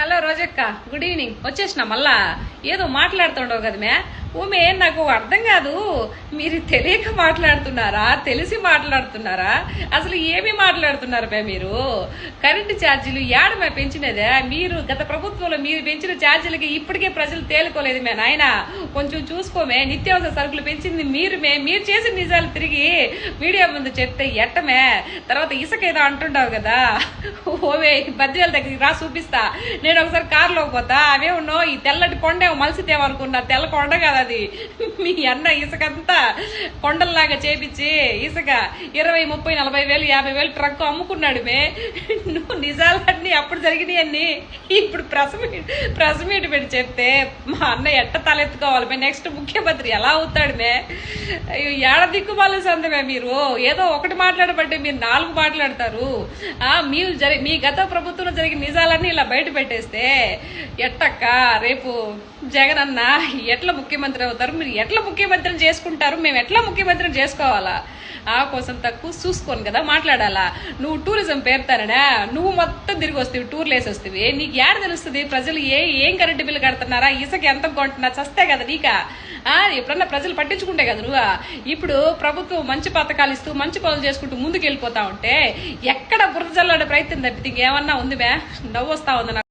Hello రోజక్క, good evening. వచ్చేసిన మళ్ళా ఏదో మాట్లాడుతుండవు కదా మే ఊమే. నాకు అర్థం కాదు, మీరు తెలియక మాట్లాడుతున్నారా తెలిసి మాట్లాడుతున్నారా? అసలు ఏమి మాట్లాడుతున్నారు మే మీరు? కరెంటు ఛార్జీలు ఏడమే పెంచినదే మీరు. గత ప్రభుత్వంలో మీరు పెంచిన ఛార్జీలకి ఇప్పటికే ప్రజలు తేలుకోలేదు మే నాయన. కొంచెం చూసుకోమే. నిత్యావసర సరుకులు పెంచింది మీరు మే. మీరు చేసిన నిజాలు తిరిగి మీడియా ముందు చెప్తే ఎట్టమే? తర్వాత ఇసుక ఏదో అంటుంటావు కదా, ఓవే బద్వేల దగ్గరికి రా చూపిస్తా. నేను ఒకసారి కారులోకి పోతా, అవే ఉన్నావు ఈ తెల్లటి కొండేమో మలిసితేమనుకున్నా, తెల్ల కొండ కదా అది. మీ అన్న ఇసుకంతా కొండల్లాగా చేపించి ఇసుక 20, 30, 40 వేలు 50 వేలు ట్రక్ అమ్ముకున్నాడు మే. నువ్వు నిజాలన్నీ అప్పుడు జరిగినాయి అన్ని ఇప్పుడు ప్రెస్ మీట్ పెట్టి చెప్తే మా అన్న ఎట్ట తలెత్తుకోవాలి మే? నెక్స్ట్ ముఖ్యమంత్రి ఎలా అవుతాడు మే? ఏడ దిక్కుమాల సందమే మీరు. ఏదో ఒకటి మాట్లాడబట్టే మీరు 4 మాట్లాడతారు. మీ గత ప్రభుత్వంలో జరిగిన నిజాలన్నీ ఇలా బయట పెట్టేస్తే ఎట్టక్క రేపు జగన్ అన్న ఎట్లా ముఖ్యమంత్రి అవుతారు? మీరు ఎట్లా ముఖ్యమంత్రిని చేసుకుంటారు? మేము ఎట్లా ముఖ్యమంత్రిని చేసుకోవాలా? కోసం తక్కువ చూసుకోను కదా మాట్లాడాలా. నువ్వు టూరిజం పేరుతానడా నువ్వు మొత్తం తిరిగి వస్తావు, టూర్లు వేసి వస్తావి. నీకు ఏడ తెలుస్తుంది ప్రజలు ఏం కరెంటు బిల్లు కడుతున్నారా, ఇసుక ఎంత కొంటున్నా? చస్తే కదా నీకా. ఎప్పుడన్నా ప్రజలు పట్టించుకుంటే కదా నువ్వు. ఇప్పుడు ప్రభుత్వం మంచి పథకాలు ఇస్తూ మంచి పనులు చేసుకుంటూ ముందుకు వెళ్ళిపోతా ఉంటే ఎక్కడ బురద జల్లాడే ప్రయత్నం తప్పితే ఇంకేమన్నా ఉంది మే? నవ్వు వస్తా ఉంది నాకు.